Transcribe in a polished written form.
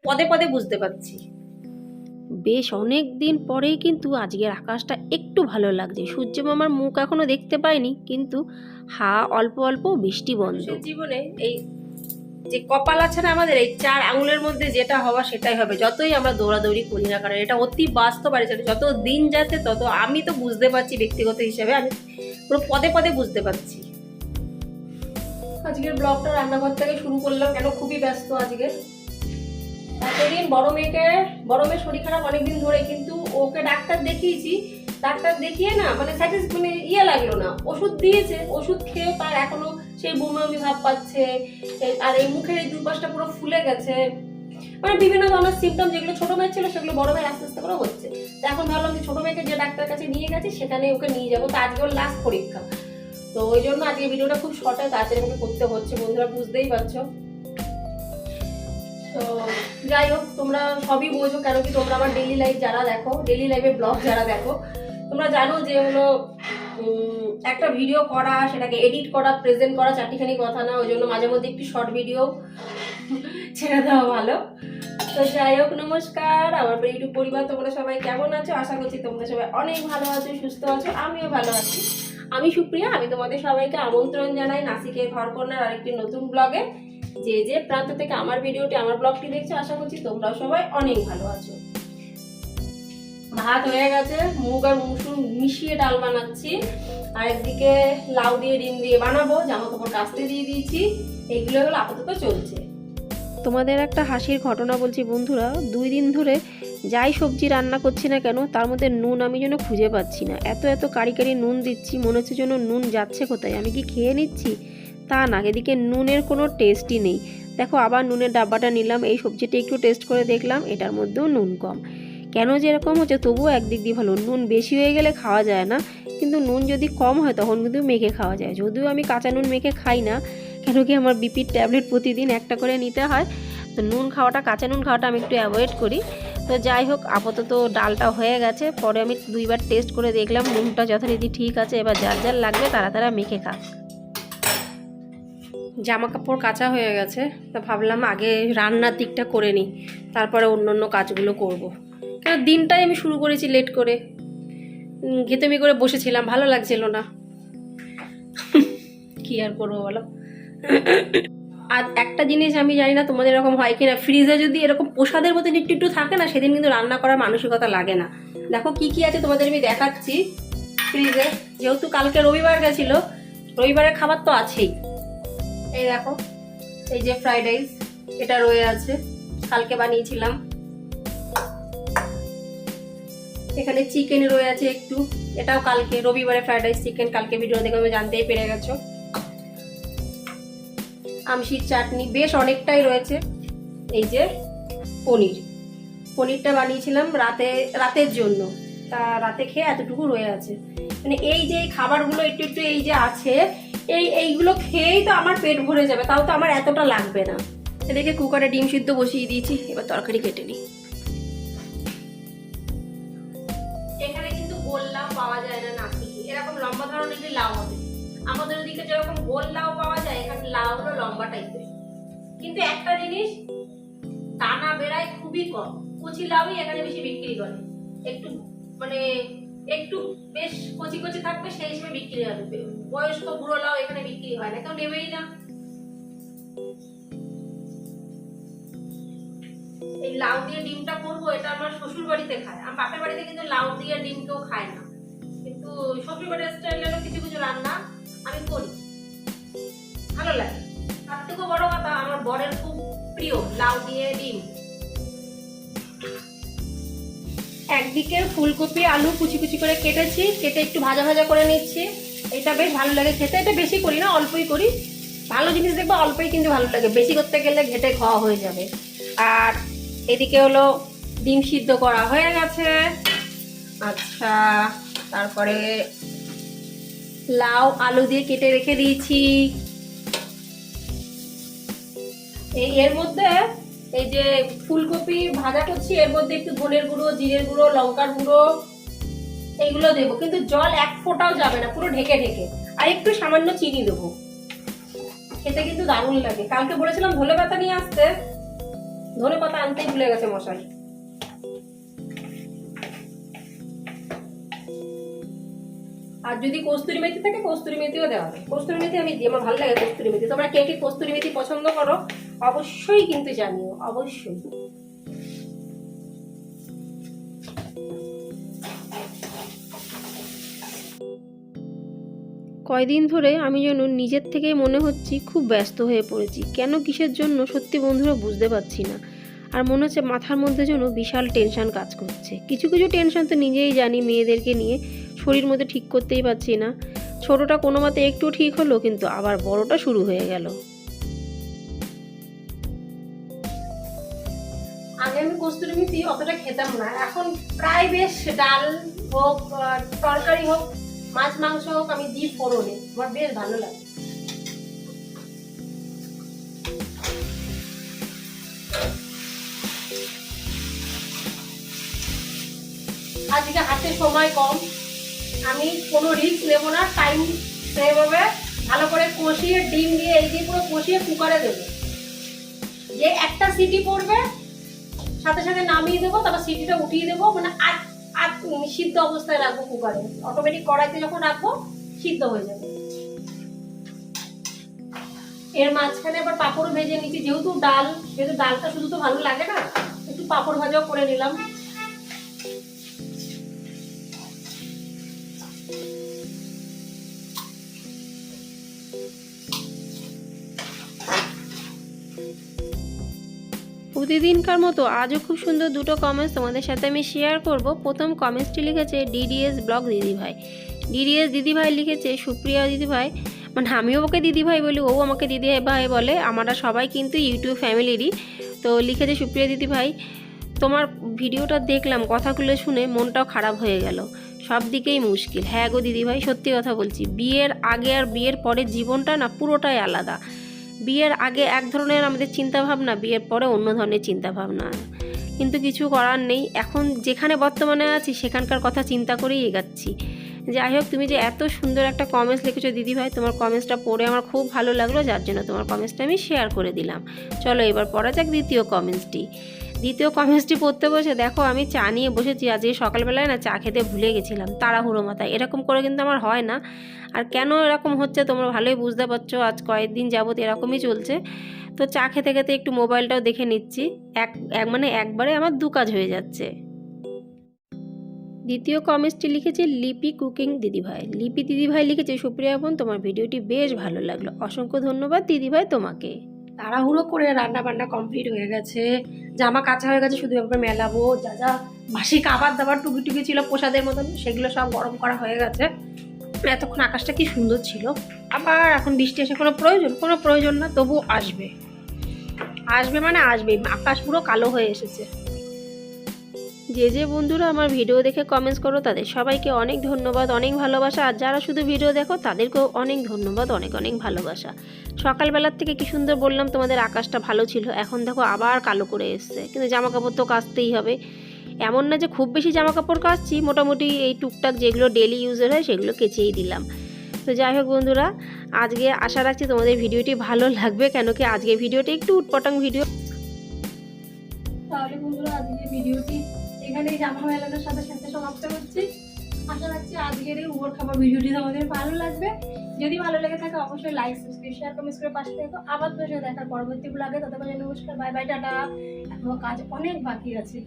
পদে পদে বুঝতে পারছি। বেশ অনেক দিন পরেই কিন্তু আজকের আকাশটা একটু ভালো লাগছে। সূর্য মামার মুখ এখনো দেখতে পাইনি, কিন্তু অল্প অল্প বৃষ্টি বন্ধ। জীবনে এই যে কপাল আছে না আমাদের, এই 4 আঙুলের মধ্যে যেটা হওয়া সেটাই হবে, যতই আমরা দৌড়াদৌড়ি করি না কারণ এটা অতি বাস্তব। আর যত দিন যাচ্ছে তত আমি তো বুঝতে পারছি, ব্যক্তিগত হিসেবে আমি পুরো পদে পদে বুঝতে পারছি। আজকের ব্লগটা রান্নাঘর থেকে শুরু করলাম, কেন খুবই ব্যস্ত আজকে। এতদিন বড় মেয়ের শরীর খারাপ অনেকদিন ধরে, কিন্তু ওকে ডাক্তার দেখিয়েছি, ডাক্তার দেখিয়ে না মানে লাগলো না। ওষুধ দিয়েছে, ওষুধ খেয়ে তার এখনো সেই বমি ভাব পাচ্ছে, আর এই মুখের এই দুপাশটা পুরো ফুলে গেছে, মানে বিভিন্ন ধরনের সিমটম যেগুলো ছোট মেয়ের ছিল সেগুলো বড় মেয়ের আস্তে আস্তে করে হচ্ছে। তো এখন ভাবলাম যে ছোট মেয়েকে যে ডাক্তার কাছে নিয়ে গেছি সেখানে ওকে নিয়ে যাবো। তো আজকে ওর লাস্ট পরীক্ষা, তো ওই জন্য আজকে ভিডিওটা খুব শর্টে তাড়াতাড়ি আমাকে করতে হচ্ছে, বন্ধুরা বুঝতেই পারছো। তো যাই হোক, তোমরা সবই বোঝো, কেন কি তোমরা আমার ডেইলি লাইফ যারা দেখো, ডেইলি লাইফের ব্লগ যারা দেখো, তোমরা জানো যে হলো একটা ভিডিও করা, সেটাকে এডিট করা, প্রেজেন্ট করা চারটিখানি কথা না। ওই জন্য মাঝে মধ্যে একটু শর্ট ভিডিও ছেড়ে দেওয়া ভালো। তো যাই হোক, নমস্কার আমার ইউটিউব পরিবার, তোমরা সবাই কেমন আছো? আশা করছি তোমরা সবাই অনেক ভালো আছো, সুস্থ আছো, আমিও ভালো আছি। আমি সুপ্রিয়া, আমি তোমাদের সবাইকে আমন্ত্রণ জানাই নাসিকের ঘরকন্যার আরেকটি নতুন ব্লগে। যে যে প্রান্ত থেকে আমার ভিডিওটি, আমার ব্লগটি দেখছো, আশা করছি তোমরা সবাই অনেক ভালো আছো। ভাত হয়ে গেছে, মুগ আর মুসুর মিশিয়ে ডাল বানাচ্ছি, আর একদিকে লাউ দিয়ে ডিম দিয়ে বানাবো, জামা কাপড় কাচতে দিয়ে দিয়েছি। এইগুলো হলো আপাতত চলছে। তোমাদের একটা হাসির ঘটনা বলছি বন্ধুরা, 2 দিন ধরে যাই সবজি রান্না করছি না কেন তার মধ্যে নুন আমি যেন খুঁজে পাচ্ছি না। এত কারি কারি নুন দিচ্ছি, মনে হচ্ছে যেন নুন যাচ্ছে কোথায়, আমি কি খেয়ে নিচ্ছি? তা না, এদিকে নুনের কোনো টেস্টই নেই। দেখো আবার নুনের ডাব্বাটা নিলাম, এই সবজিটা একটু টেস্ট করে দেখলাম, এটার মধ্যেও নুন কম। কেন যে এরকম হচ্ছে? তবুও একদিক দিয়ে ভালো, নুন বেশি হয়ে গেলে খাওয়া যায় না, কিন্তু নুন যদি কম হয় তখন কিন্তু মেখে খাওয়া যায়। যদিও আমি কাঁচা নুন মেখে খাই না, কেন কি আমার বিপির ট্যাবলেট প্রতিদিন একটা করে নিতে হয়, তো নুন খাওয়াটা, কাঁচা নুন খাওয়াটা আমি একটু অ্যাভয়েড করি। তো যাই হোক, আপাতত ডালটা হয়ে গেছে, পরে আমি 2বার টেস্ট করে দেখলাম নুনটা যথারীতি ঠিক আছে। এবার যার যার লাগবে তারা তারা মেখে খাক। জামা কাপড় কাচা হয়ে গেছে, তো ভাবলাম আগে রান্নার দিকটা করে নিই, তারপরে অন্য কাজগুলো করব। কেন দিনটাই আমি শুরু করেছি লেট করে, ঘেতেমি করে বসেছিলাম, ভালো লাগছিল না। কি আর করবো বলো। আর একটা জিনিস আমি জানি না তোমাদের এরকম হয় কিনা, ফ্রিজে যদি এরকম প্রসাদের মতো একটু থাকে না, সেদিন কিন্তু রান্না করার মানসিকতা লাগে না। দেখো কি কি আছে তোমাদের আমি দেখাচ্ছি ফ্রিজে। যেহেতু কালকে রবিবার গেছিল, রবিবারের খাবার তো আছেই। এই দেখো, এই যে ফ্রাইড রাইস, এটা রয়ে আছে, কালকে বানিয়েছিলাম। এখানে চিকেন রয়ে আছে একটু, এটাও কালকে, রবিবারে ফ্রাইড রাইস চিকেন, কালকে ভিডিও দেখে আমি জানতেই পেরে গেছো। আমশির চাটনি বেশ অনেকটাই রয়েছে। এই যে পনিরটা বানিয়েছিলাম রাতের জন্য, তা রাতে খেয়ে এতটুকু রয়ে আছে। মানে এই যে খাবারগুলো একটু এই যে আছে, এইগুলো খেয়েই তো আমার পেট ভরে যাবে, তাও তো আমার এতটা লাগবে না। এদিকে কুকারে ডিম সিদ্ধ বসিয়ে দিয়েছি, এবার তরকারি কেটে নিই। এখানে কিন্তু গোল লাউ পাওয়া যায় না নাসিকে, এরকম লম্বা ধরনের একটি লাউ হবে। আমাদের ওদিকে যেরকম গোল লাউ পাওয়া যায়, এখানে লাউ হলো লম্বা টাইপের। কিন্তু একটা জিনিস, টানা বেড়ায় খুবই কম, কচি লাউই এখানে বেশি বিক্রি করে। একটু মানে একটু বেশ কচি কচি থাকবে সেই হিসেবে বিক্রি হবে। বয়স্ক বুড়ো লাউ এখানে বিক্রি হয় না, কেউ নেবেই না। এই লাউ দিয়ে ডিমটা করবো, এটা আমার শ্বশুর বাড়িতে খায়, আমার বাপের বাড়িতে কিন্তু লাউ দিয়ে ডিম কেউ খায় না। কিন্তু শ্বশুর বাড়ির স্টাইলেরও কিছু কিছু রান্না আমি করি, ভালো লাগে। তার থেকেও বড় কথা, আমার বরের খুব প্রিয় লাউ দিয়ে ডিম। একদিকে ফুলকপি আলু কুচি কুচি করে কেটেছি, কেটে একটু ভাজা ভাজা করে নিচ্ছি। এটা বেশ ভালো লাগে খেতে, এটা বেশি করি না, অল্পই করি। ভালো জিনিস দেখবো অল্পই কিন্তু ভালো লাগে, বেশি করতে গেলে ঘেটে খাওয়া হয়ে যাবে। আর এদিকে হলো ডিম সিদ্ধ করা হয়ে গেছে। আচ্ছা, তারপরে লাউ আলু দিয়ে কেটে রেখে দিয়েছি। এর মধ্যে এই যে ফুলকপি ভাজা করছি, এর মধ্যে একটু ধনের গুঁড়ো, জিরের গুঁড়ো, লঙ্কার গুঁড়ো এইগুলো দেবো, কিন্তু জল এক ফোঁটাও যাবে না, পুরো ঢেকে ঢেকে। আর একটু সামান্য চিনি দেবো, খেতে কিন্তু দারুণ লাগে। কালকে বলেছিলাম ধনে পাতা নিয়ে আসতে, ধনেপাতা আনতেই ভুলে গেছে মশাই। আর যদি কস্তুরি মেথি থাকে কস্তুরি মেথিও দেওয়া হবে। কস্তুরি মেথি আমি দিই, আমার ভালো লাগে কস্তুরি মেথি। তোমরা কে কে কস্তুরি মেথি পছন্দ করো অবশ্যই কিন্তু জানিও, অবশ্যই। কয়দিন ধরে আমি যেন নিজের থেকেই মনে হচ্ছি খুব ব্যস্ত হয়ে পড়েছি। কেন কিসের জন্য সত্যি বন্ধুরা বুঝতে পারছি না। আর মনে হচ্ছে মাথার মধ্যে যেন বিশাল টেনশন কাজ করছে। কিছু কিছু টেনশন তো নিজেই জানি, মেয়েদেরকে নিয়ে শরীর মধ্যে ঠিক করতেই পারছি না। ছোটটা কোনো মতে একটু ঠিক হলো, কিন্তু আবার বড়টা শুরু হয়ে গেল। আগে আমি কস্তুরি মেথি অতটা খেতাম না, এখন প্রায় বেশ ডাল হোক, তরকারি হোক, মাছ মাংস হোক, আমি দিই ফোড়নে, আমার বেশ ভালো লাগে। আজকে হাতে সময় কম, আমি কোনো রিস্ক নেবো না, টাইম সেভ হবে। ভালো করে কষিয়ে ডিম দিয়ে এই দিয়ে পুরো কষিয়ে কুকারে দেবো। যে একটা সিটি পড়বে সাথে সাথে নামিয়ে দেবো, তারপর সিটিটা উঠিয়ে দেবো, মানে সিদ্ধ অবস্থায় রাখবো কুকারে। অটোমেটিক কড়াইতে যখন রাখবো সিদ্ধ হয়ে যাবে। এর মাঝখানে আবার পাঁপড় ভেজে নিচ্ছি, যেহেতু ডালটা শুধু তো ভালো লাগে না, একটু পাঁপড় ভাজাও করে নিলাম। প্রতিদিনকার মতো আজও খুব সুন্দর দুটো কমেন্টস তোমাদের সাথে আমি শেয়ার করব। প্রথম কমেন্টসটি লিখেছে ডিডিএস ব্লগ দিদিভাই। ডিডিএস দিদিভাই লিখেছে সুপ্রিয়া দিদিভাই, মানে আমিও ওকে দিদিভাই বলি, ও আমাকে দিদিভাই বলে, আমরা সবাই কিন্তু ইউটিউব ফ্যামিলিরই। তো লিখেছে সুপ্রিয়া দিদিভাই, তোমার ভিডিওটা দেখলাম, কথাগুলো শুনে মনটাও খারাপ হয়ে গেল, সব দিকেই মুশকিল। হ্যাঁ গো দিদিভাই, সত্যি কথা বলছি, বিয়ের আগে আর বিয়ের পরের জীবনটা না পুরোটাই আলাদা। বিয়ের আগে এক ধরনের আমাদের চিন্তাভাবনা, বিয়ের পরে অন্য ধরনের চিন্তাভাবনা, কিন্তু কিছু করার নেই। এখন যেখানে বর্তমানে আছি সেখানকার কথা চিন্তা করেই এগাচ্ছি। যাই হোক, তুমি যে এত সুন্দর একটা কমেন্টস লিখেছো দিদিভাই, তোমার কমেন্টসটা পড়ে আমার খুব ভালো লাগলো, যার জন্য তোমার কমেন্টসটা আমি শেয়ার করে দিলাম। চলো এবার পড়া যাক দ্বিতীয় কমেন্টসটি পড়তে বসে দেখো আমি চা নিয়ে বসেছি। আজকে সকালবেলায় না চা খেতে ভুলে গেছিলাম তাড়াহুড়ো মাথায়। এরকম করে কিন্তু আমার হয় না, আর কেন এরকম হচ্ছে তোমরা ভালোই বুঝতে পারছো। আজ কয়েকদিন যাবত এরকমই চলছে। তো চা খেতে খেতে একটু মোবাইলটাও দেখে নিচ্ছি, একবারে আমার দু কাজ হয়ে যাচ্ছে। দ্বিতীয় কমেন্টসটি লিখেছে লিপি কুকিং দিদিভাই। লিপি দিদিভাই লিখেছে সুপ্রিয়া বোন, তোমার ভিডিওটি বেশ ভালো লাগলো, অসংখ্য ধন্যবাদ দিদিভাই তোমাকে। তাড়াহুড়ো করে রান্না বান্না কমপ্লিট হয়ে গেছে, জামা কাচা হয়ে গেছে, শুধু এভাবে মেলাবো। যা যা বাসি খাবার দাবার টুকি ছিল প্রসাদের মতন, সেগুলো সব গরম করা হয়ে গেছে। এতক্ষণ আকাশটা কি সুন্দর ছিল। আবার এখন বৃষ্টি এসে কোনো প্রয়োজন না, তবু আসবে মানে আসবেই। আকাশ পুরো কালো হয়ে এসেছে। যে বন্ধুরা আমার ভিডিও দেখে কমেন্টস করো তাদের সবাইকে অনেক ধন্যবাদ, অনেক ভালোবাসা। আর যারা শুধু ভিডিও দেখো তাদেরকেও অনেক ধন্যবাদ, অনেক অনেক ভালোবাসা। সকালবেলার থেকে কি সুন্দর বললাম তোমাদের, আকাশটা ভালো ছিল, এখন দেখো আবার কালো করে এসছে। কিন্তু জামা কাপড় তো কাচতেই হবে, এমন না যে খুব বেশি জামা কাপড় কাচছি, মোটামুটি এই টুকটাক যেগুলো ডেলি ইউজের হয় সেগুলো কেচেই দিলাম। তো যাই হোক বন্ধুরা, আজকে আশা রাখছি তোমাদের ভিডিওটি ভালো লাগবে, কেন কি আজকে ভিডিওটি একটু উটপটাং ভিডিও। তাহলে বন্ধুরা আজকে ভিডিওটি এখানেই জামা মেলানোর সাথে সাথে সমাপ্ত করছি। আশা রাখছি আজকের এই উবর খাবার ভিডিওটি তোমাদের ভালো লাগবে। যদি ভালো লেগে থাকে অবশ্যই লাইক, সাবস্ক্রাইব, শেয়ার, কমেন্ট করে পাশে থেকো। আবার তোমার সাথে দেখার পরবর্তী ব্লগে, ততক্ষণ নমস্কার, বাই বাই, টাটা। এখনো কাজ অনেক বাকি আছে।